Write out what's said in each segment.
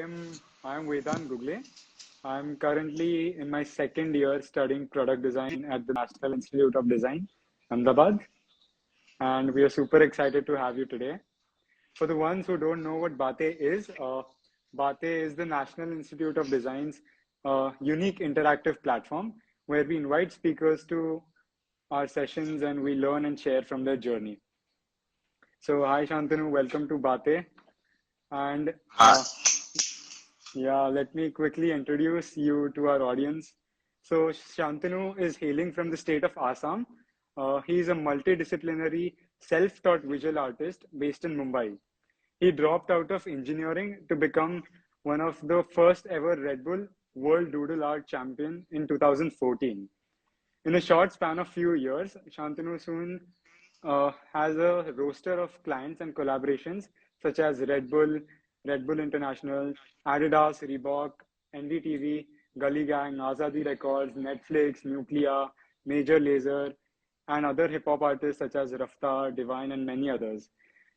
I am Vedant Gugle. I'm currently in my second year studying product design at the National Institute of Design, Ahmedabad, and we are super excited to have you today. For the ones who don't know what Baatein is the National Institute of Design's unique interactive platform where we invite speakers to our sessions and we learn and share from their journey. So, hi Shantanu, welcome to Baatein. And yeah, let me quickly introduce you to our audience. So, Shantanu is hailing from the state of Assam. He is a multidisciplinary, self taught visual artist based in Mumbai. He dropped out of engineering to become one of the first ever Red Bull World Doodle Art Champion in 2014. In a short span of few years, Shantanu soon has a roster of clients and collaborations such as Red Bull International, Adidas, Reebok, NDTV, Gully Gang, Azadi Records, Netflix, Nucleya, Major Lazer, and other hip hop artists such as Raftaar, Divine, and many others.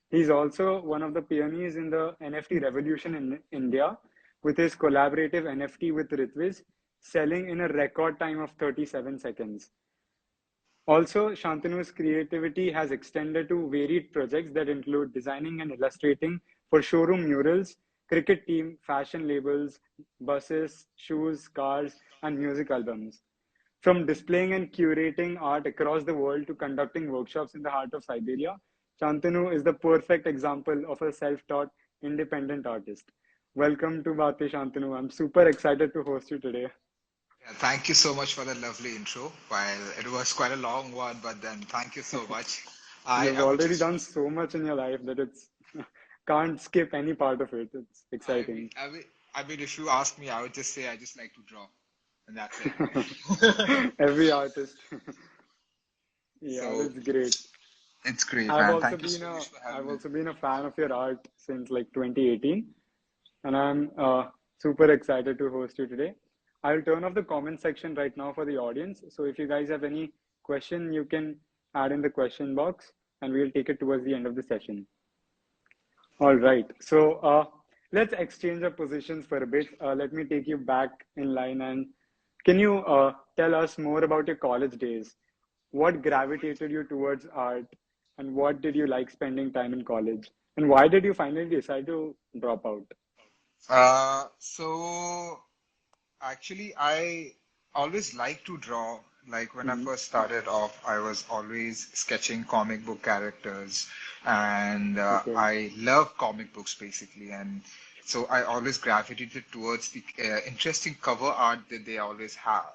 He's also one of the pioneers in the NFT revolution in India with his collaborative NFT with Ritviz selling in a record time of 37 seconds. Also, Shantanu's creativity has extended to varied projects that include designing and illustrating for showroom murals, cricket team, fashion labels, buses, shoes, cars, and music albums. From displaying and curating art across the world to conducting workshops in the heart of Siberia, Shantanu is the perfect example of a self-taught independent artist. Welcome to Bhate Shantanu. I'm super excited to host you today. Yeah, thank you so much for the lovely intro. While it was quite a long one, but then thank you so much. You've I would already just, done so much in your life that it's can't skip any part of it. It's I mean, exciting. I mean, I mean, if you ask me, I would just say I just like to draw, and that's it. Every artist. Yeah, So that's great. it's great, I've man. also Thank you been so a much for having I've me. also been a fan of your art since like 2018, and I'm super excited to host you today. I'll turn off the comment section right now for the audience. So if you guys have any question, you can add in the question box, and we'll take it towards the end of the session. All right. So let's exchange our positions for a bit. Let me take you back in line, and can you tell us more about your college days? What gravitated you towards art, and what did you like spending time in college? And why did you finally decide to drop out? So actually, I always like to draw. Like when I Hmm. first started off, I was always sketching comic book characters, and Okay. I love comic books basically. And so I always gravitated towards the interesting cover art that they always have.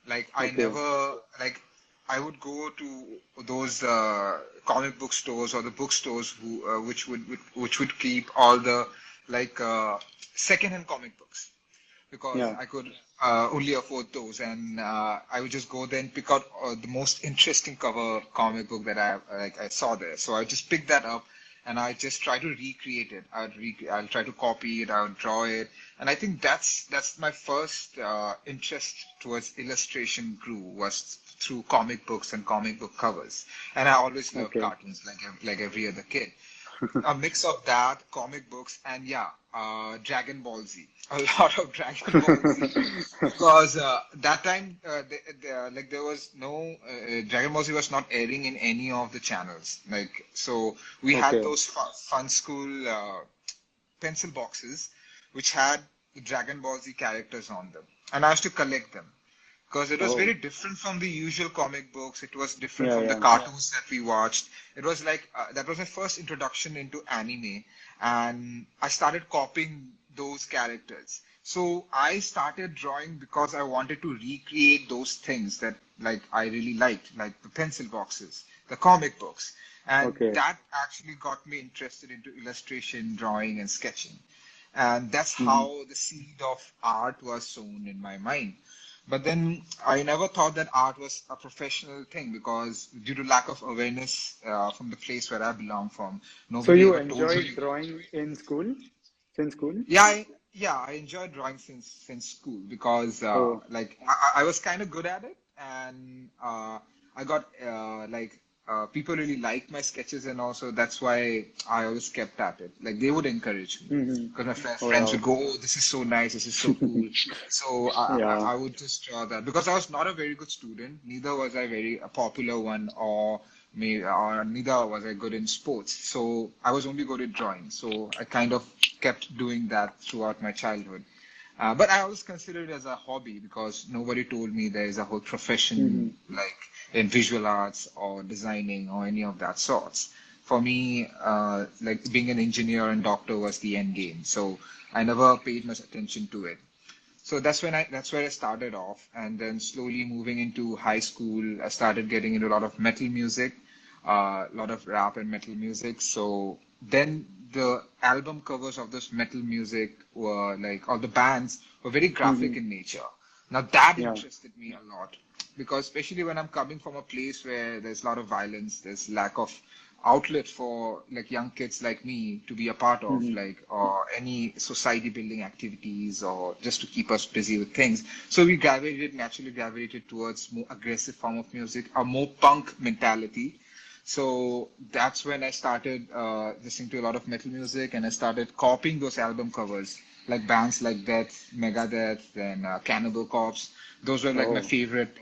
Like I Okay. never like I would go to those comic book stores or the bookstores which would keep all the like second-hand comic books because Yeah. I could only afford those, and I would just go there and pick out the most interesting cover comic book that I saw there. So I just pick that up, and I just try to recreate it. I'll try to copy it. I would draw it, and I think that's my first interest towards illustration grew was through comic books and comic book covers. And I always loved Okay. cartoons like every other kid, a mix of that, comic books, and yeah, Dragon Ball Z. A lot of Dragon Ball Z because that time, like there was no Dragon Ball Z was not airing in any of the channels. Like so, we had Okay. those fun school pencil boxes which had the Dragon Ball Z characters on them, and I used to collect them because it was very Oh. different from the usual comic books. It was different Yeah. from the Yeah. cartoons that we watched. It was like that was my first introduction into anime, and I started copying those characters. So I started drawing because I wanted to recreate those things that like I really liked, like the pencil boxes, the comic books, and Okay. that actually got me interested into illustration, drawing, and sketching. And that's Hmm. how the seed of art was sown in my mind. But then I never thought that art was a professional thing because due to lack of awareness from the place where I belong from, So nobody you ever told enjoyed me. drawing in school? Since school? Yeah, I enjoyed drawing since school because Oh. like I was kind of good at it, and I got like people really liked my sketches, and also that's why I always kept at it. Like they would encourage me Mm-hmm. because my Oh, friends would wow. go, "Oh, this is so nice, this is so cool." So Yeah. I would just draw that because I was not a very good student. Neither was I very a popular one, or neither was I good in sports. So I was only good at drawing. So I kind of kept doing that throughout my childhood. But I always considered it as a hobby because nobody told me there is a whole Mm-hmm. profession like in visual arts or designing or any of that sorts. For me, like being an engineer and doctor was the end game. So I never paid much attention to it. So that's where I started off, and then slowly moving into high school, I started getting into a lot of metal music, a lot of rap and metal music. So then the album covers of this metal music were like, or the bands were very Mm-hmm. graphic in nature. Now that Yeah. interested me a lot because especially when I'm coming from a place where there's a lot of violence, there's lack of outlet for like young kids like me to be a part of, Mm-hmm. like or any society building activities or just to keep us busy with things. So we naturally gravitated towards more aggressive form of music, a more punk mentality. So that's when I started listening to a lot of metal music, and I started copying those album covers, like bands like Death, Megadeth, and Cannibal Corpse. Those were like my Oh. favorite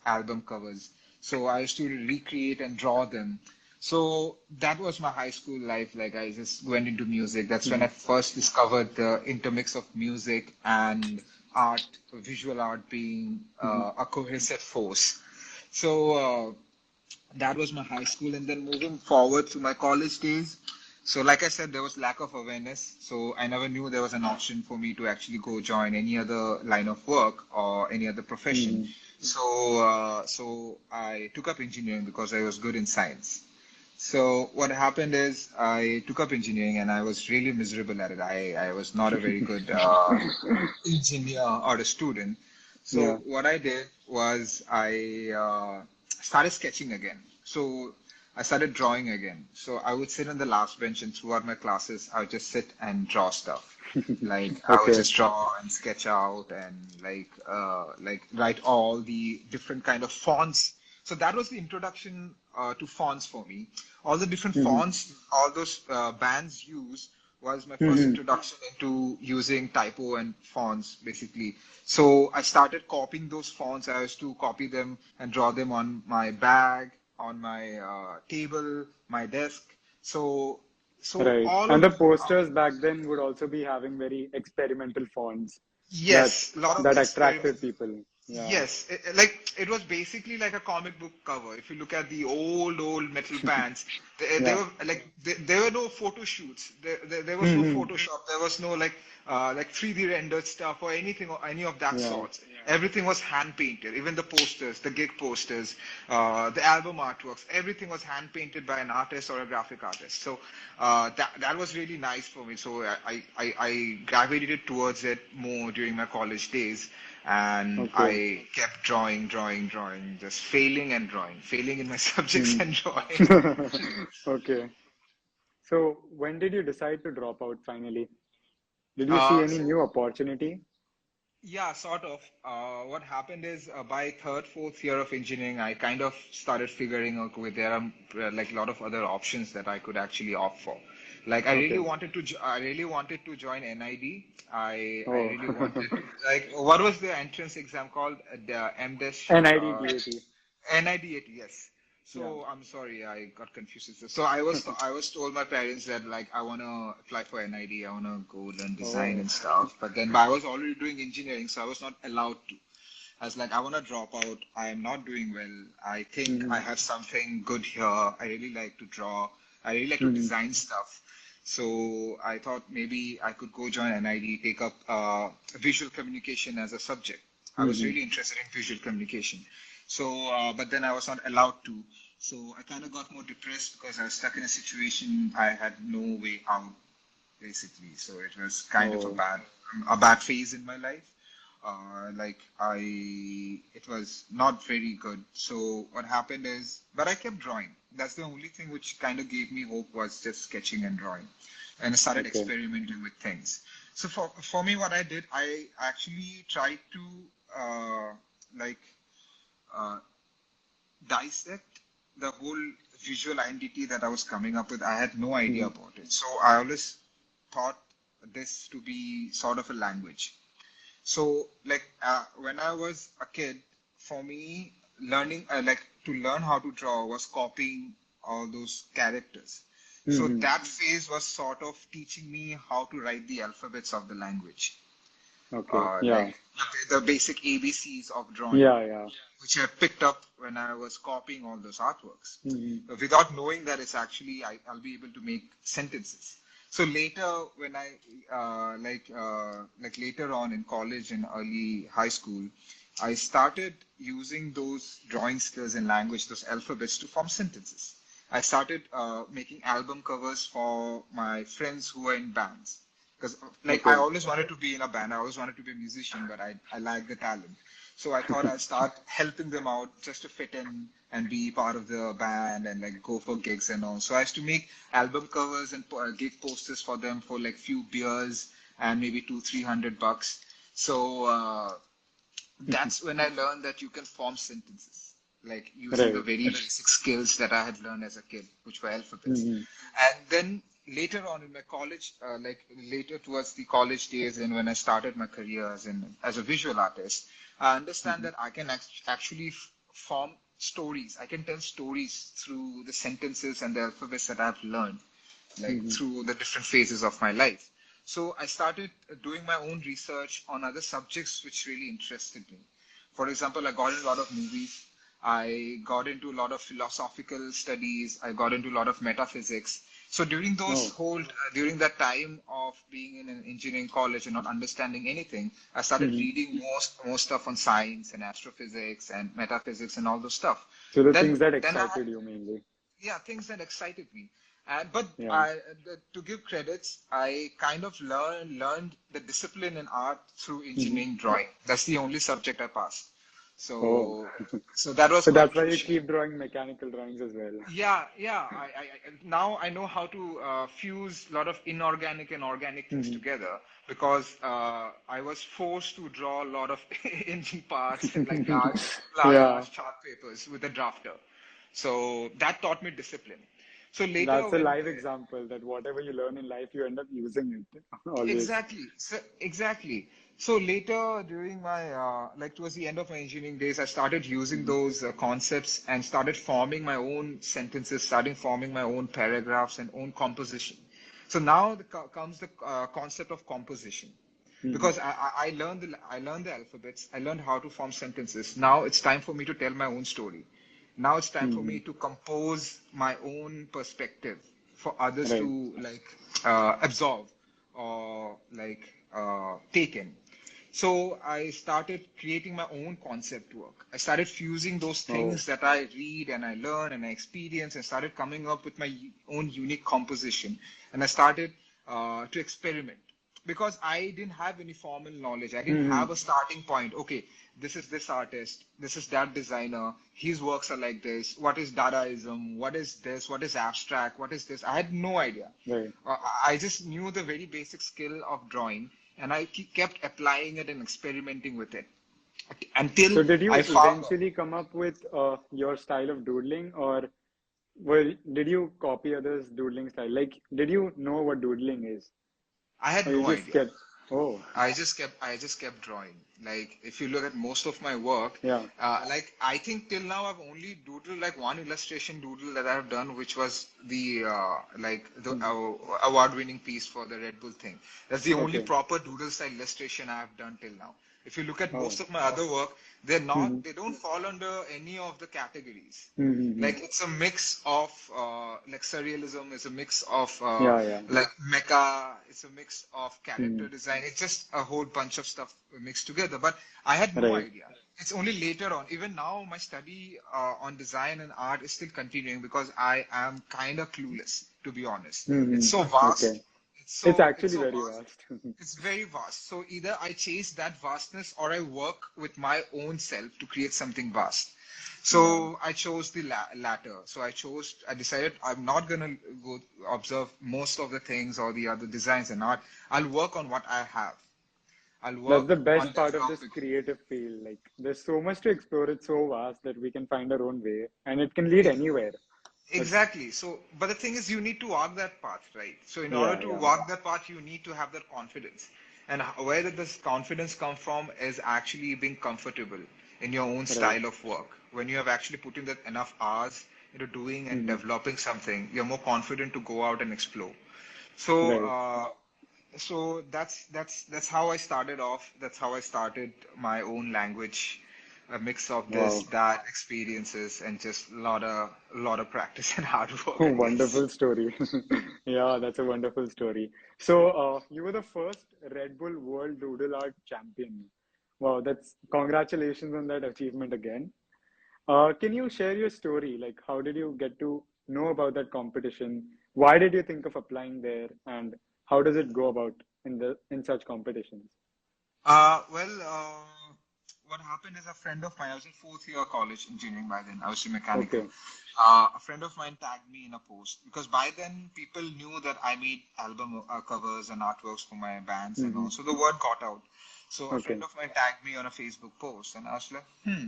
album covers. So I used to recreate and draw them. So that was my high school life. Like I just went into music. That's when I Mm-hmm. first discovered the intermix of music and art, visual art being Mm-hmm. a cohesive force. So that was my high school, and then moving forward to my college days. So like I said, there was lack of awareness. So I never knew there was an option for me to actually go join any other line of work or any other profession. Mm-hmm. So I took up engineering because I was good in science. So what happened is I took up engineering and I was really miserable at it. I was not a very good engineer or a student. So Yeah. what I did was I started sketching again. So I started drawing again. So I would sit on the last bench and throughout my classes, I would just sit and draw stuff. Like I would Okay. just draw and sketch out and like write all the different kind of fonts. So that was the introduction to fonts for me. All the different Mm-hmm. fonts, all those bands use was my first Mm-hmm. introduction into using typo and fonts, basically. So I started copying those fonts. I used to copy them and draw them on my bag, on my table, my desk. So, so Right. all And of the posters back then would also be having very experimental fonts that yes, a lot of that attracted experiments. people. Yeah. Yes, like it was basically like a comic book cover. If you look at the old metal bands, they Yeah. were like there were no photo shoots. There was no Mm-hmm. Photoshop. There was no like 3D rendered stuff or anything or any of that Yeah. sort. Everything was hand painted. Even the posters, the gig posters, the album artworks, everything was hand painted by an artist or a graphic artist. So that was really nice for me. So I gravitated towards it more during my college days, and Okay. I kept drawing, just failing in my subjects Hmm. and drawing. Okay. So when did you decide to drop out finally? Did you see Uh, any so new opportunity? Yeah, sort of. What happened is by third, fourth year of engineering, I kind of started figuring out okay, there are like a lot of other options that I could actually opt for. Like Okay. I really wanted to join NID. I Oh. really wanted like what was the entrance exam called? The MDish. NIDDAT. NIDAT, yes. Yeah. So I'm sorry, I got confused. So I was told my parents that like I wanna apply for NID, I wanna go learn design Oh. and stuff. But I was already doing engineering, so I was not allowed to. I was like, I wanna drop out. I am not doing well. I think I Hmm. have something good here. I really like to draw. I really like to Hmm. design stuff. So I thought maybe I could go join NID, take up visual communication as a subject. I was Hmm. really interested in visual communication. So, but then I was not allowed to. So I kind of got more depressed because I was stuck in a situation I had no way out, basically. So it was kind of Oh. a bad phase in my life. It was not very good. So what happened is, but I kept drawing. That's the only thing which kind of gave me hope was just sketching and drawing, and I started Okay. experimenting with things. So for me, what I did, I actually tried to like uh, dissect the whole visual identity that I was coming up with, I had no idea about it. So I always thought this to be sort of a language. So like when I was a kid, for me, learning to learn how to draw was copying all those characters. So that phase was sort of teaching me how to write the alphabets of the language, Okay. like Yeah. the basic ABCs of drawing, Yeah. Yeah. which I picked up when I was copying all those artworks. Mhm. Without knowing that it's actually I'll be able to make sentences. So later, when I later on in college and early high school, I started using those drawing skills in language, those alphabets, to form sentences. I started making album covers for my friends who were in bands. Because like I Okay. always wanted to be in a band, I always wanted to be a musician, but I lacked the talent. So I thought I'd start helping them out just to fit in and be part of the band and like go for gigs and all. So I used to make album covers and gig posters for them for like few beers and maybe 200-300 bucks. So that's when I learned that you can form sentences, like using the Right. very basic skills that I had learned as a kid, which were alphabets. Mhm. And then later on in my college, later towards the college days, and when I started my career as a visual artist, I understand that I can actually form stories. I can tell stories through the sentences and the alphabets that I've learned, like Mhm. through the different phases of my life. So I started doing my own research on other subjects which really interested me. For example, I got into a lot of movies. I got into a lot of philosophical studies. I got into a lot of metaphysics. So Oh. during that time of being in an engineering college and not understanding anything, I started Mhm. reading more stuff on science and astrophysics and metaphysics and all those stuff. So the Then things that then I excited you mainly. yeah, things that excited me. And but Yeah. to give credits, I kind of learned the discipline in art through Mhm. engineering drawing. That's the only subject I passed. Oh. So so that was So quite that's why you crucial. keep drawing mechanical drawings as well. Yeah. Now I know how to fuse a lot of inorganic and organic things Mhm. together because I was forced to draw a lot of engine parts and like Yeah. large chart papers with a drafter. So that taught me discipline. So later That's a when live example that whatever you learn in life, you end up using it always. exactly. So later during my towards the end of my engineering days, I started using Mhm. those concepts and started forming my own sentences, starting forming my own paragraphs and own composition. So now comes the concept of composition. Mhm. Because I learned the alphabets, I learned how to form sentences. Now it's time for me to tell my own story. Now it's time for me Mhm. to compose my own perspective for others Right. to absorb or take in. So I started creating my own concept work. I started fusing those Oh. things that I read and I learn and I experience and started coming up with my own unique composition. And I started to experiment because I didn't have any formal knowledge. I didn't Mhm. have a starting point. Okay, this is this artist, this is that designer, his works are like this. What is Dadaism? What is this? What is abstract? What is this? I had no idea. Right. I just knew the very basic skill of drawing, and I kept applying it and experimenting with it until So did I you found eventually come up with your style of doodling, or well, did you copy others' doodling style? Like, did you know what doodling is, I had or you no just idea. kept? Oh. I just kept drawing. Like if you look at most of my work, Yeah. like I think till now I've only doodled like one illustration doodle that I've done, which was the Mhm. award-winning piece for the Red Bull thing. That's the only Okay. proper doodle style illustration I've done till now. If you look at Oh. most of my other work, Mhm. they don't fall under any of the categories. Mhm. Like it's a mix of like surrealism, it's a mix of Yeah. Yeah. like mecha, it's a mix of character Mhm. design. It's just a whole bunch of stuff mixed together. But I had no Right. idea. It's only later on. Even now, my study on design and art is still continuing because I am kind of clueless, to be honest. It's Mhm. so vast. Okay. It's It's actually so very vast. vast. It's very vast. So either I chase that vastness or I work with my own self to create something vast. Yeah. So I chose the latter. So I decided I'm not going to go observe most of the things or the other designs and art. I'll work on what I have. I'll That's the work on best that part of this topic. creative field. Like, there's so much to explore. It's so vast that we can find our own way, and it can lead anywhere. That's Exactly. So, but the thing is, you need to walk that path, right? So, in order yeah, to yeah. walk that path, you need to have that confidence. And where did this confidence come from is actually being comfortable in your own Right. style of work. When you have actually put in that enough hours into doing and Hmm. developing something, you're more confident to go out and explore. So, Right. so that's how I started off. That's how I started my own language, a mix of this, Wow. that experiences, and just lot of practice and hard work, I guess. Wonderful story. Yeah, that's a wonderful story. So, you were the first Red Bull World Doodle Art Champion. Wow, that's congratulations on that achievement again. Can you share your story? Like, how did you get to know about that competition? Why did you think of applying there? And how does it go about in such competitions? What happened is a friend of mine. I was in fourth year college engineering by then. I was in mechanical. Okay. A friend of mine tagged me in a post because by then people knew that I made album covers and artworks for my bands and Hmm. all. So the word got out. So a friend Okay. of mine tagged me on a Facebook post, and I was like,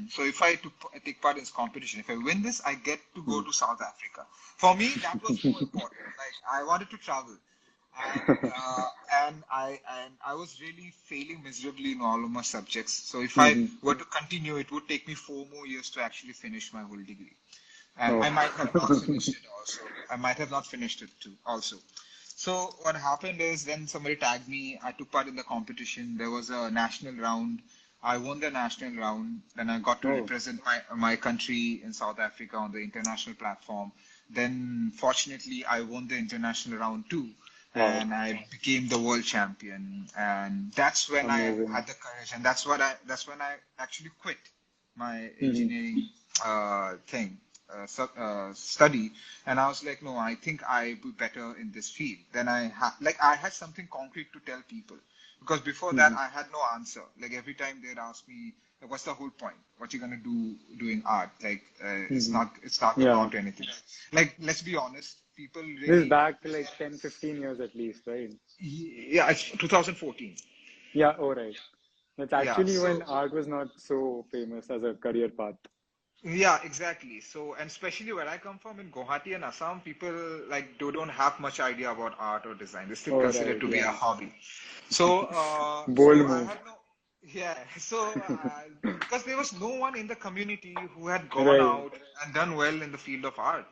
So if I take part in this competition, if I win this, I get to go Hmm. to South Africa. For me, that was more important. Like I wanted to travel and I was really failing miserably in all of my subjects. So if I Hmm. were to continue, it would take me 4 more years to actually finish my whole degree, and Oh. I might have not finished it. Also, I might have not finished it too. Also, so what happened is when somebody tagged me, I took part in the competition. There was a national round. I won the national round. Then I got to Oh. represent my country in South Africa on the international platform. Then, fortunately, I won the international round too, Wow. and I became the world champion. And that's when I Amazing. had the courage, and that's when I actually quit my Hmm. engineering thing study, and I was like, no, I think I would be better in this field. Then I had something concrete to tell people because before that Hmm. I had no answer. Like every time they'd ask me, like, what's the whole point? What you gonna do doing art? Like Hmm. it's not gonna Yeah. amount to anything. Like let's be honest, people This is really back like 10, 15 years at least, right? yeah, it's 2014. Yeah, oh right. That's Yeah, actually when so art was not so famous as a career path. yeah, exactly. So, and especially where I come from in Guwahati and Assam, people like don't have much idea about art or design. They still Oh consider it right, to be a yeah. hobby. So, Bold so I move. had no, yeah. So, because there was no one in the community who had gone Right. out and done well in the field of art.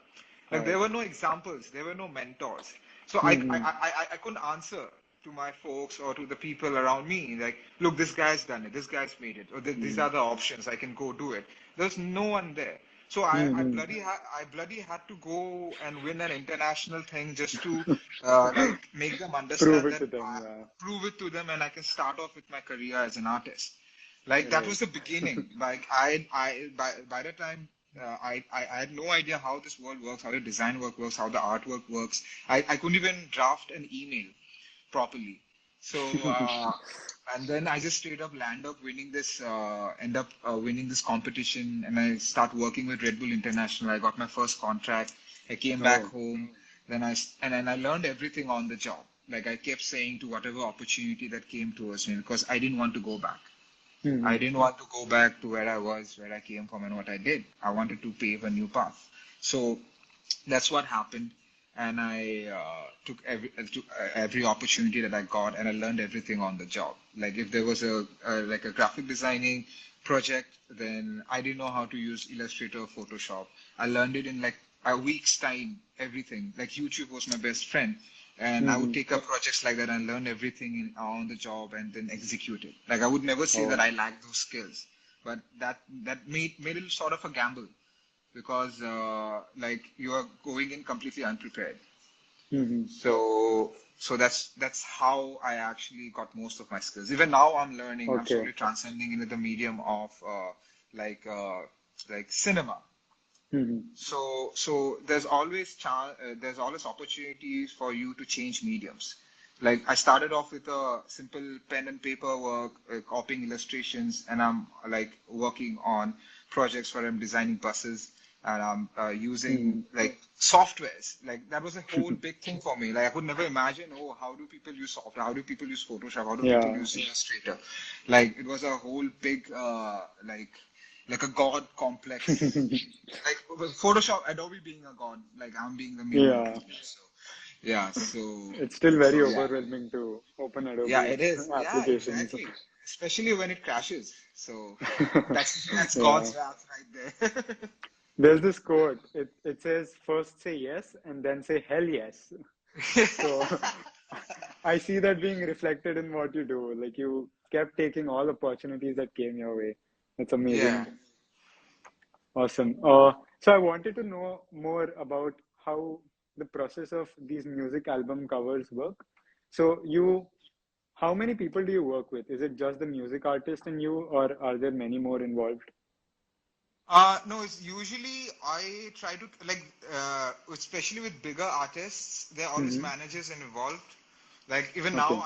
Like Right. there were no examples, there were no mentors. So Hmm. I couldn't answer to my folks or to the people around me. Like, look, this guy's done it, this guy's made it, or these Hmm. are the options. I can go do it. There's no one there. So Hmm. I bloody had to go and win an international thing just to like make them Prove understand it that to them, yeah. prove it to them, and I can start off with my career as an artist. Like that Right. was the beginning. Like by the time I had no idea how this world works, how the design work works, how the artwork works. I couldn't even draft an email properly. So and then I just straight up end up winning this competition, and I start working with Red Bull International. I got my first contract. I came back Oh. home. And then I learned everything on the job. Like I kept saying to whatever opportunity that came towards me because I didn't want to go back. I Hmm. didn't want to go back to where I was, where I came from, and what I did. I wanted to pave a new path. So that's what happened, and I took every opportunity that I got, and I learned everything on the job. Like if there was a graphic designing project, then I didn't know how to use Illustrator or Photoshop. I learned it in like a week's time. Everything like YouTube was my best friend, and I would Hmm. take up projects like that and learn everything on the job and then execute it. Like I would never say that Oh. I lack those skills, but that made it sort of a gamble because like you are going in completely unprepared. Hmm. So that's how I actually got most of my skills. Even now I'm learning. I'm Okay. slowly transcending into the medium of like uh, like cinema. Hmm. So there's always opportunities for you to change mediums. Like I started off with a simple pen and paper work, copying illustrations, and I'm like working on projects where I'm designing buses. and I'm using Mm. like softwares. Like that was a whole big thing for me. Like I could never imagine, oh, how do people use software? How do people use Photoshop? How do people Yeah. use Illustrator? Like it was a whole big like a god complex. Like with Photoshop, Adobe being a god, like I'm being the minion. Yeah. So yeah, so It's still very so yeah. overwhelming to open Yeah, Adobe it is. Yeah, applications. exactly. Especially when it crashes. So that's Yeah. God's wrath right there. There's this quote. It says first say yes and then say hell yes. So I see that being reflected in what you do. Like you kept taking all opportunities that came your way. That's Yeah. amazing. Awesome. So I wanted to know more about how the process of these music album covers work. So how many people do you work with? Is it just the music artist and you, or are there many more involved? No, it's usually I try to like, especially with bigger artists, there are always Hmm. managers involved. Like even now, Okay.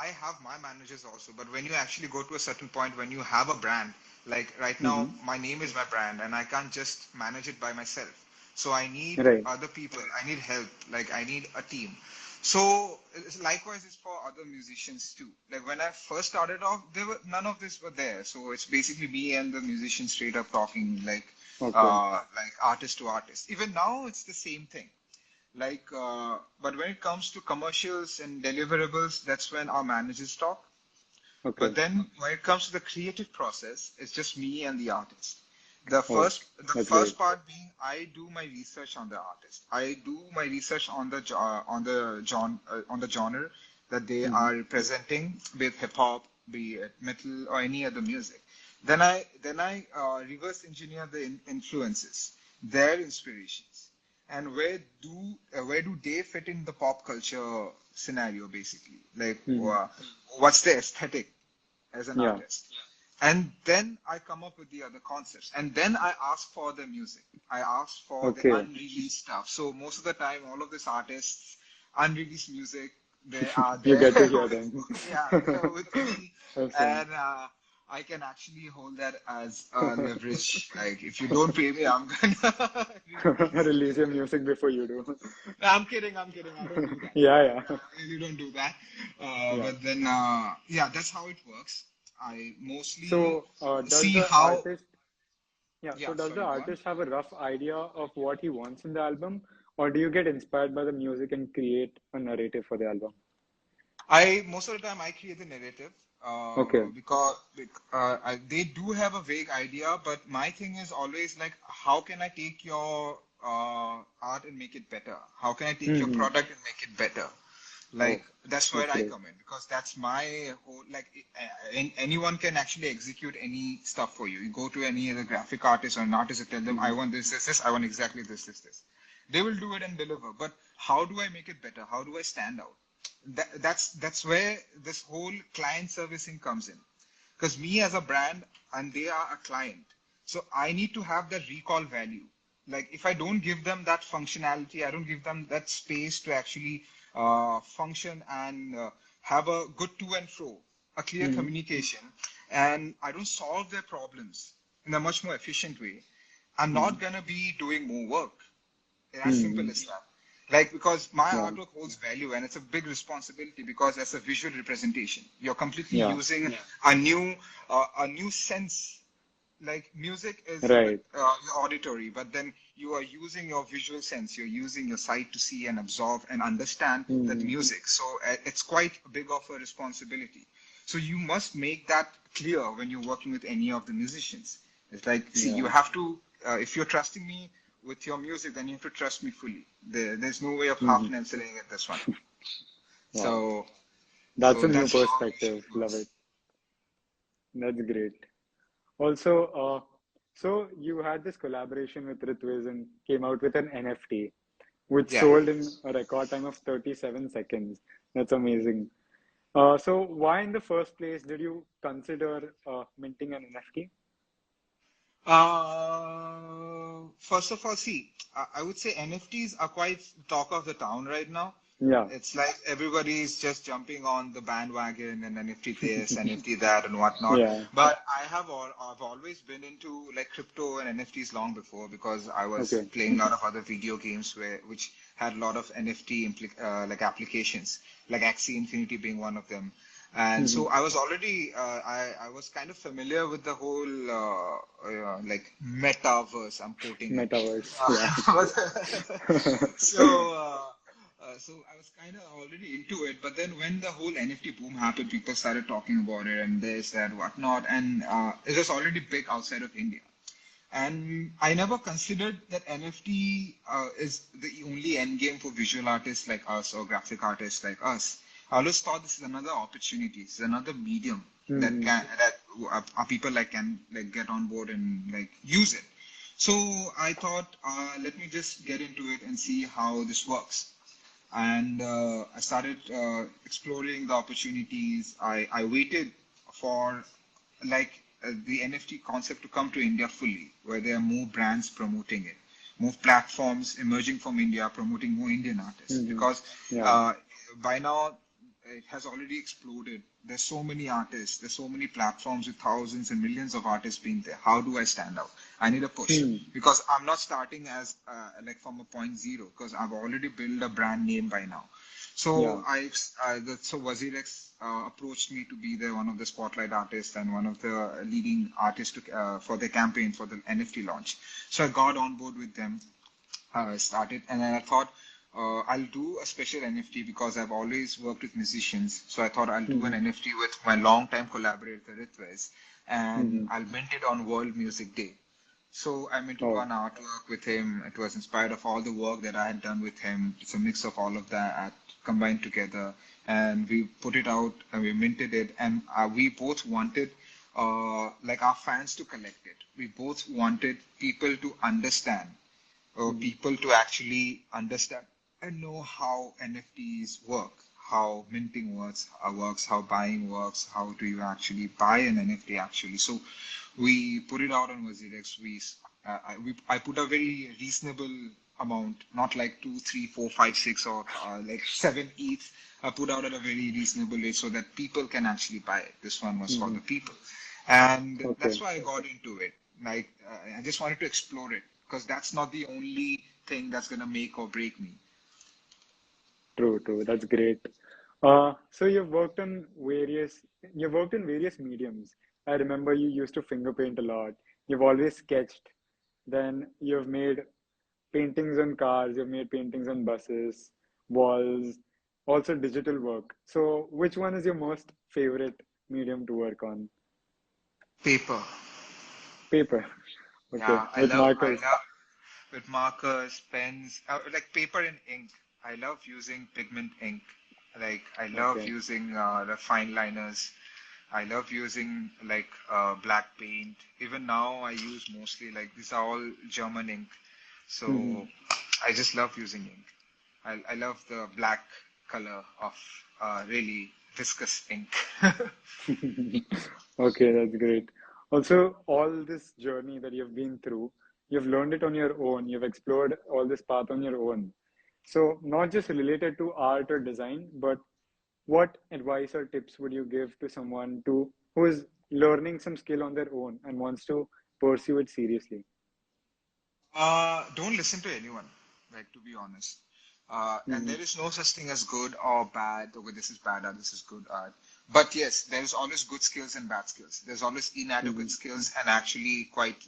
I have my managers also. But when you actually go to a certain point, when you have a brand, like right now, Hmm. my name is my brand, and I can't just manage it by myself. So I need Right. other people. I need help. Like I need a team. So likewise, it's for other musicians too. Like when I first started off, there were none of this were there. So it's basically me and the musician straight up talking Okay. like artist to artist. Even now, it's the same thing. But when it comes to commercials and deliverables, that's when our managers talk. But Okay. then when it comes to the creative process, it's just me and the artist. Oh, The that's first great. part being I do my research on the artist. I do my research on on the genre that they Hmm. are representing, be it hip hop, be it metal or any other music. Then I reverse engineer the influences, their inspirations, and where do they fit in the pop culture scenario basically? Like Hmm. what's the aesthetic as an Yeah. artist? And then I come up with the other concepts. And then I ask for the music. I ask for the Okay. unreleased stuff. So most of the time, all of these artists, unreleased music, they are You there get to hear with, them. yeah, they're with me. Awesome. And I can actually hold that as leverage. Like, if you don't pay me, I'm gonna release your Release your music. music before you do. No, I'm kidding. I'm kidding. I don't do that. Yeah, yeah. I really don't do that. Yeah. But then, yeah, that's how it works. I mostly So, see how. Yeah, does the sorry, go on. artist have a rough idea of what he wants in the album, or do you get inspired by the music and create a narrative for the album? I most of the time I create the narrative Okay. they do have a vague idea, but my thing is always like, how can I take your art and make it better? How can I take your Hmm. product and make it better? Oh, Like that's where that's I great. come in because that's my whole like anyone can actually execute any stuff for you. You go to any other graphic artist or an artist and tell them, I Hmm. want this. I want exactly this. They will do it and deliver. But how do I make it better? How do I stand out? That's where this whole client servicing comes in. Because me as a brand and they are a client, so I need to have that recall value. Like if I don't give them that functionality, I don't give them that space to actually function and have a good to and fro, a clear Hmm. communication, and I don't solve their problems in a much more efficient way, I'm Hmm. not gonna be doing more work. As simple Hmm. as that. Like because my Yeah. artwork holds value and it's a big responsibility because that's a visual representation. You're completely Yeah. using a new sense. Like music is with Right. your auditory, but then you are using your visual sense. You're using your sight to see and absorb and understand that Hmm. music. So it's quite big of a responsibility. So you must make that clear when you're working with any of the musicians. It's like, see, you Yeah. have to, if you're trusting me with your music, then you have to trust me fully. There's no way of half Hmm. and selling it this one. Wow. So, That's so a new that's how it usually perspective. Love works. it. That's great. Also, so you had this collaboration with Ritviz and came out with an NFT, which Yeah. sold in a record time of 37 seconds. That's amazing. So why in the first place did you consider minting an NFT? First of all, see, I would say NFTs are quite talk of the town right now. Yeah. It's like everybody's just jumping on the bandwagon and NFT this, NFT that, and whatnot. Yeah. But I've always been into like crypto and NFTs long before because I was Okay. playing a lot of other video games which had a lot of NFT like applications, like Axie Infinity being one of them. And Hmm. so I was already I was kind of familiar with the whole like metaverse. I'm quoting it. Metaverse. Yeah. So I was kind of already into it, but then when the whole NFT boom happened, people started talking about it and this, that, whatnot, and it was already big outside of India. And I never considered that NFT is the only end game for visual artists like us or graphic artists like us. I always thought this is another opportunity, it's another medium Hmm. that people like can like get on board and like use it. So I thought, let me just get into it and see how this works. And I started exploring the opportunities. I waited for like the NFT concept to come to India fully, where there are more brands promoting it, more platforms emerging from India promoting more Indian artists. Hmm. Because Yeah. uh, by now it has already exploded. There's so many artists, there's so many platforms with thousands and millions of artists being there. How do I stand out? I need a push Hmm. because I'm not starting as like from a point zero because I've already built a brand name by now. Yeah. So so Wazirex approached me to be one of the spotlight artists and one of the leading artists for their campaign for the NFT launch. So I got on board with them, started, and then I thought I'll do a special NFT because I've always worked with musicians. So I thought I'll do an Hmm. NFT with my longtime collaborator Ritviz, and Hmm. I'll mint it on World Music Day. So I minted Oh. one artwork with him. It was inspired of all the work that I had done with him. It's a mix of all of that combined together, and we put it out and we minted it. And we both wanted like our fans to collect it. We both wanted people to understand, or Hmm. people to actually understand and know how NFTs work, how minting works, how buying works, how do you actually buy an NFT actually. So we put it out on Wazirex. I put a very reasonable amount, not like 2, 3, 4, 5, 6, or like 7 ETH. I put out at a very reasonable rate so that people can actually buy it. This one was for Hmm. the people, and Okay. that's why I got into it. Like I just wanted to explore it because that's not the only thing that's gonna make or break me. True, true. That's great. So you've worked in various mediums. I remember you used to finger paint a lot. You've always sketched. Then you've made paintings on cars, you've made paintings on buses, walls, also digital work. So which one is your most favorite medium to work on? Paper. Paper. Okay. Yeah, With I markers. love with markers, pens, like paper and ink. I love using pigment ink. Like I love Okay. using the fine liners. I love using like black paint. Even now, I use mostly like these are all German ink. So I just love using ink. I love the black color of really viscous ink. Okay, that's great. Also, all this journey that you've been through, you've learned it on your own. You've explored all this path on your own. So, not just related to art or design, but what advice or tips would you give to someone who is learning some skill on their own and wants to pursue it seriously? Don't listen to anyone, like to be honest. And Hmm. there is no such thing as good or bad. Okay, this is bad art, this is good art. But yes, there's always good skills and bad skills. There's always inadequate Hmm. skills and actually quite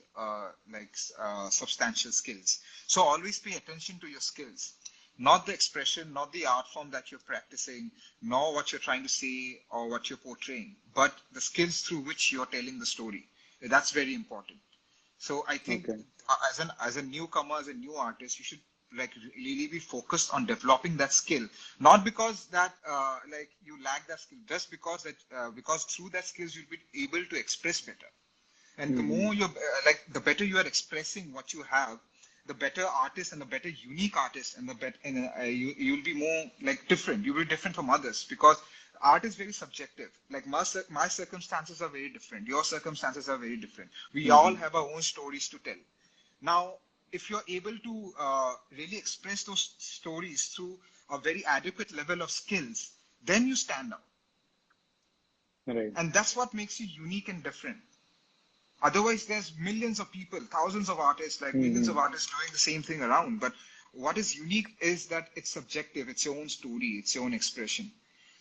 substantial skills. So always pay attention to your skills, not the expression, not the art form that you're practicing, nor what you're trying to say or what you're portraying, but the skills through which you're telling the story. That's very important. So I think Okay. as a newcomer, as a new artist, you should like really be focused on developing that skill. Not because that like you lack that skill, just because through that skills you'll be able to express better. And the Hmm. more the better you are expressing what you have, the better artist and the better unique artist, and the better and you'll be more like different. You'll be different from others because art is very subjective. Like my circumstances are very different. Your circumstances are very different. We all Hmm. have our own stories to tell. Now, if you're able to really express those stories through a very adequate level of skills, then you stand out. Right. And that's what makes you unique and different. Otherwise, there's millions of people, thousands of artists, like millions of Mm-hmm. artists doing the same thing around. But what is unique is that it's subjective, it's your own story, it's your own expression.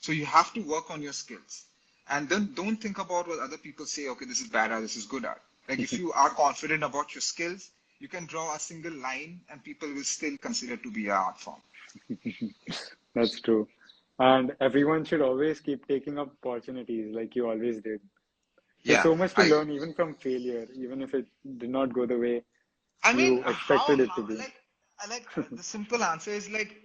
So you have to work on your skills. And then don't think about what other people say, okay, this is bad art, this is good art. Like if you are confident about your skills, you can draw a single line and people will still consider it to be an art form. That's true. And everyone should always keep taking up opportunities like you always did. There's Yeah, so much to I learn even from failure, even if it did not go the way I mean, you expected it to be. the simple answer is like,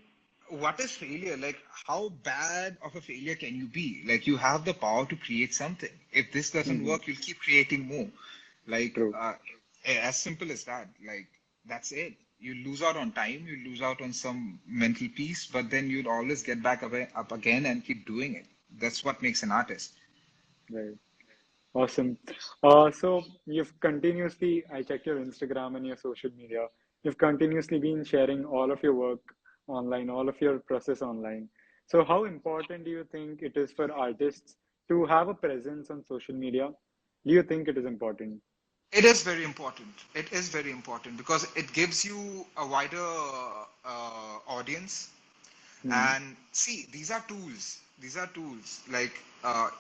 what is failure? Like, how bad of a failure can you be? Like, you have the power to create something. If this doesn't Hmm. work, you'll keep creating more. Like, True. as simple as that. Like, that's it. You lose out on time, you lose out on some mental peace, but then you'll always get back up again and keep doing it. That's what makes an artist. Right. Awesome. So you've continuously, I checked your Instagram and your social media. You've continuously been sharing all of your work online, all of your process online. So how important do you think it is for artists to have a presence on social media? Do you think it is important? It is very important. It is very important because it gives you a wider audience. Hmm. And see, these are tools. These are tools like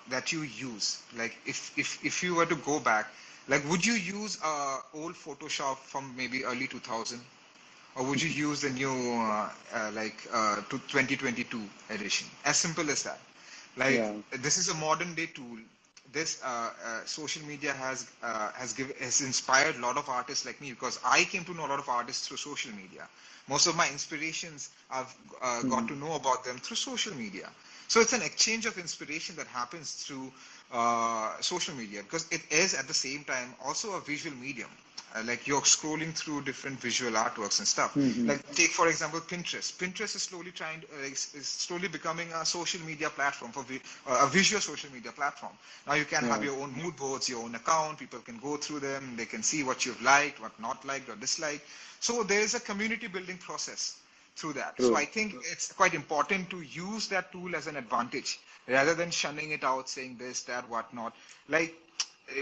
that you use. Like if you were to go back, like would you use old Photoshop from maybe early 2000, or would you use the new to 2022 edition? As simple as that. Like Yeah. this is a modern day tool. This social media has inspired a lot of artists like me because I came to know a lot of artists through social media. Most of my inspirations I've got Hmm. to know about them through social media. So it's an exchange of inspiration that happens through social media because it is at the same time also a visual medium. Like you're scrolling through different visual artworks and stuff. Hmm. Like take for example Pinterest. Pinterest is slowly is slowly becoming a social media platform a visual social media platform. Now you can have Yeah. your own mood boards, your own account. People can go through them. They can see what you've liked, what not liked or disliked. So there is a community building process through that. So I True. think it's quite important to use that tool as an advantage rather than shunning it out, saying this, that, whatnot. Like,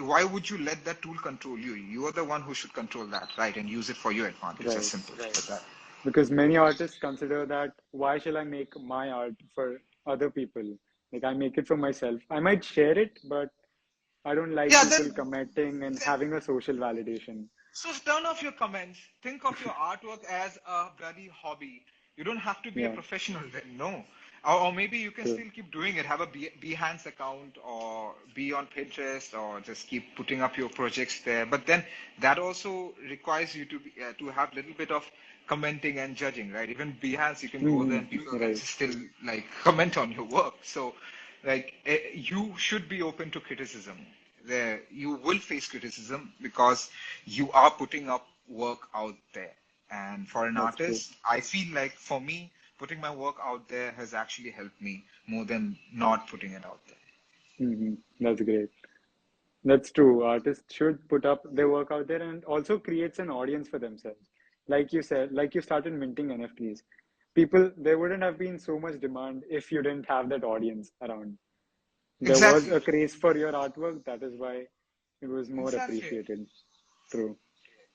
why would you let that tool control you? You are the one who should control that, right? And use it for your advantage. As Right. simple as that. Because many artists consider that why shall I make my art for other people? Like I make it for myself. I might share it, but I don't like Yeah, people commenting and having a social validation. so turn off your comments. Think of your artwork as a bloody hobby. You don't have to be a Yeah, professional then, no. Or maybe you can true. still keep doing it. Have a Behance account or be on Pinterest or just keep putting up your projects there. But then that also requires you to have a little bit of commenting and judging, right? Even Behance, you can go there and people can Right. still like comment on your work. So like you should be open to criticism. There you will face criticism because you are putting up work out there, and for an That's true. artist I feel like for me putting my work out there has actually helped me more than not putting it out there. That's great. That's true. Artists should put up their work out there and also creates an audience for themselves. Like you said, like you started minting NFTs. People, there wouldn't have been so much demand if you didn't have that audience around. There was Exactly, a craze for your artwork. That is why it was more exactly, appreciated. True.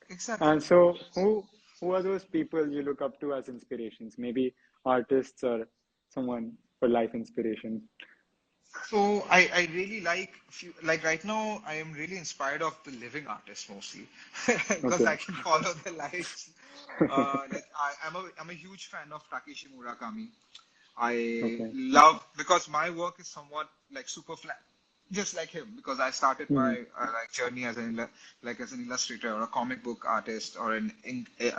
exactly. And so, who are those people you look up to as inspirations? Maybe artists or someone for life inspiration. So I really like right now I am really inspired of the living artists mostly because Okay. I can follow their lives. I'm a huge fan of Takeshi Murakami. I Okay. love because my work is somewhat like super flat, just like him. Because I started Hmm. my like journey as as an illustrator or a comic book artist or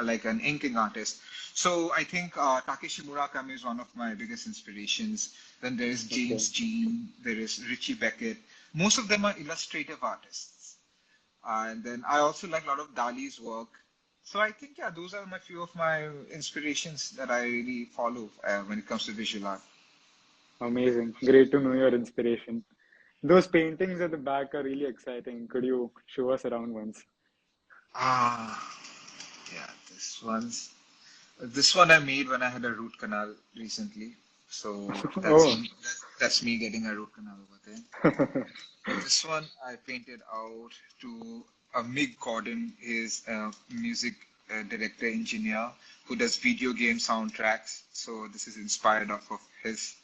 like an inking artist. So I think Takeshi Murakami is one of my biggest inspirations. Then there is Okay. James Jean, there is Richie Beckett. Most of them are illustrative artists. And then I also like a lot of Dali's work. So I think, yeah, those are my few of my inspirations that I really follow when it comes to visual art. Amazing. Great to know your inspiration. Those paintings at the back are really exciting. Could you show us around once? Ah, yeah, This one I made when I had a root canal recently. So Oh, that's me getting a root canal over there. This one I painted out to Mick Gordon. Is a music director engineer who does video game soundtracks. So this is inspired off of his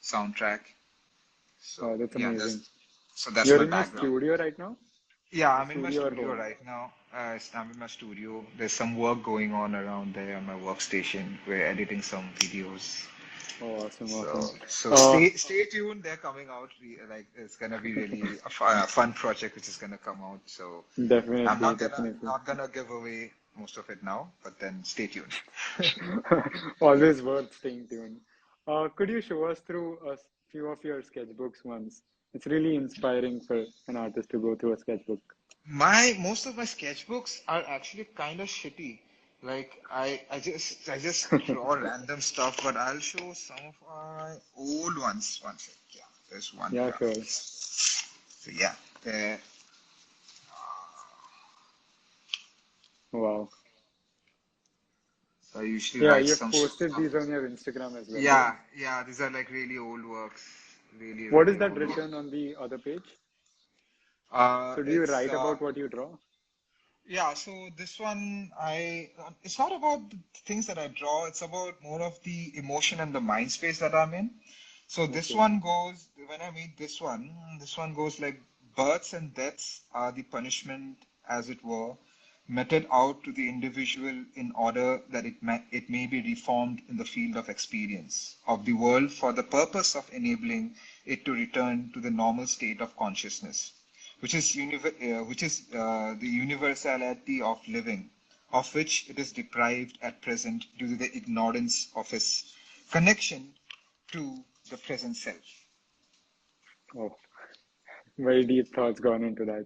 soundtrack. wow, So that's yeah, amazing. that's You're my in your background. studio right now? Yeah, A I'm in my studio or studio home? right now. I'm in my studio. There's some work going on around there on my workstation. We're editing some videos. Oh, awesome, awesome. So Uh, stay tuned. They're coming out. Like it's gonna be really a fun project which is gonna come out. So I'm definitely, definitely. not gonna give away most of it now, but then stay tuned. Always worth staying tuned. Could you show us through a few of your sketchbooks once? It's really inspiring for an artist to go through a sketchbook. My most of my sketchbooks are actually kind of shitty. Like I just draw random stuff, but I'll show some of my old ones. One sec. Yeah, there's one Yeah, here. sure. So yeah, there. Wow. So I usually Yeah, write you've some posted stuff. these on your Instagram as well, right? Yeah, these are like really old works. Really, What is really that old written works. on the other page? Uh, So do you it's write uh, about what you draw? Yeah, so this one, it's not about the things that I draw, it's about more of the emotion and the mind space that I'm in. So this Okay. one goes, when I made this one goes like births and deaths are the punishment, as it were, meted out to the individual in order that it may be reformed in the field of experience of the world for the purpose of enabling it to return to the normal state of consciousness which is the universality of living, of which it is deprived at present due to the ignorance of its connection to the present self. Oh, very deep thoughts gone into that.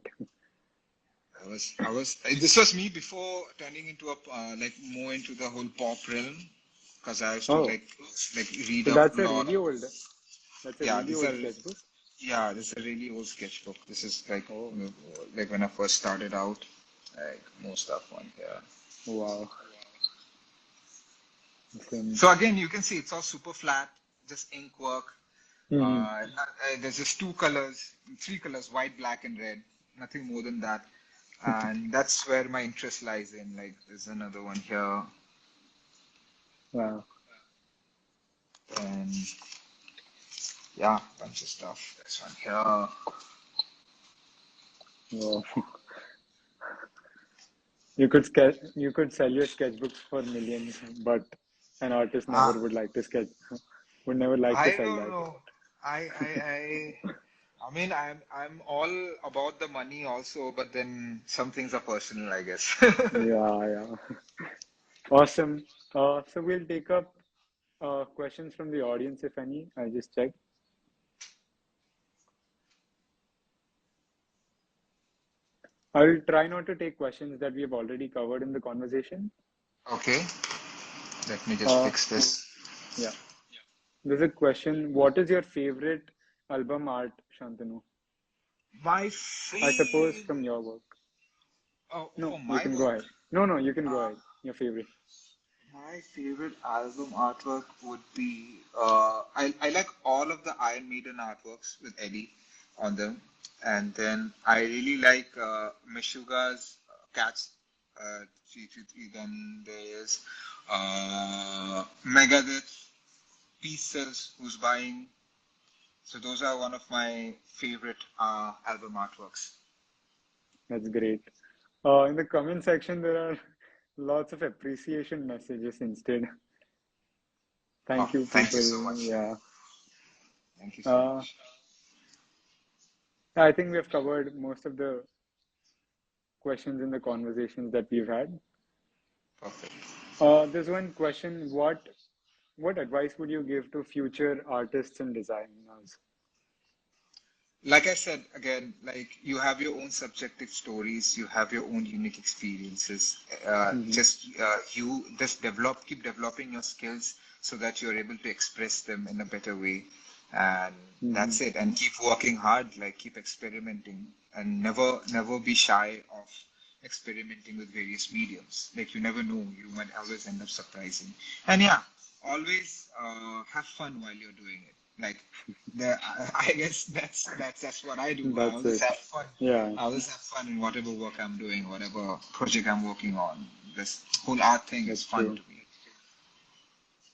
This was me before turning into a like more into the whole pop realm, because I used to Oh, like read so up that's a a lot. really old, that's a Yeah, really these old are sketchbook. yeah, this is a really old sketchbook. This is Oh, like when I first started out, like more stuff on here. wow. Awesome. So again, you can see it's all super flat, just ink work. Hmm. There's just three colors, white, black, and red. Nothing more than that. And that's where my interest lies in. Like, there's another one here, Wow. and yeah, bunch of stuff. This one here. Wow. You could sell your sketchbooks for millions, but an artist never Ah, would like to sketch, would never like to I sell don't that. know. I, I, I, I mean, I'm all about the money also, but then some things are personal, I guess. Yeah, yeah. Awesome. So we'll take up questions from the audience, if any. I just checked. I'll try not to take questions that we have already covered in the conversation. Okay, let me just Uh, fix this. yeah. There's a question. What is your favorite album art, Shantanu? My I suppose favorite, from your work. for No, you my can go work. ahead. No, you can go ahead. Your favorite. My favorite album artwork would be I like all of the Iron Maiden artworks with Eddie on them, and then I really like Meshuggah's Cats 333. Then there's Megadeth, Pieces, Who's Buying. So those are one of my favorite album artworks. That's great. In the comment section, there are lots of appreciation messages instead. Oh, Thank you, thank you people. so much. Yeah. Thank you so Uh, much. I think we have covered most of the questions in the conversations that we've had. Perfect. There's one question. What advice would you give to future artists and designers? Like I said again, like you have your own subjective stories, you have your own unique experiences. Hmm. You just keep developing your skills so that you're able to express them in a better way, and Hmm. that's it. And keep working hard, like keep experimenting, and never be shy of experimenting with various mediums. Like you never know, you might always end up surprising. And yeah, always have fun while you're doing it. Like I guess that's what I do. I That's always it. have fun. Yeah, I always have fun in whatever work I'm doing, whatever project I'm working on. This whole art thing is that's fun true. to me.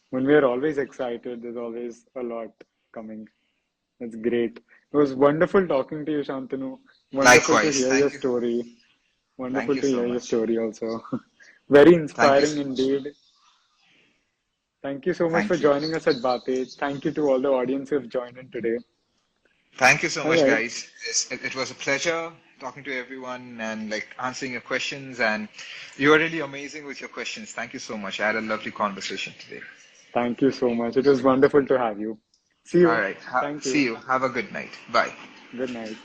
When we are always excited, there's always a lot coming. That's great. It was wonderful talking to you, Shantanu. Wonderful to Likewise. hear your story. Thank Wonderful you to so hear your much. story also. Very Thank you inspiring so much. indeed. Thank you so much for Thank you. joining us at Baatein. Thank you to all the audience who have joined in today. Thank you so All much, right. guys. It was a pleasure talking to everyone and like answering your questions. And you were really amazing with your questions. Thank you so much. I had a lovely conversation today. Thank you so much. It was wonderful to have you. See All you. right. Thank See you. you. Have a good night. Bye. Good night.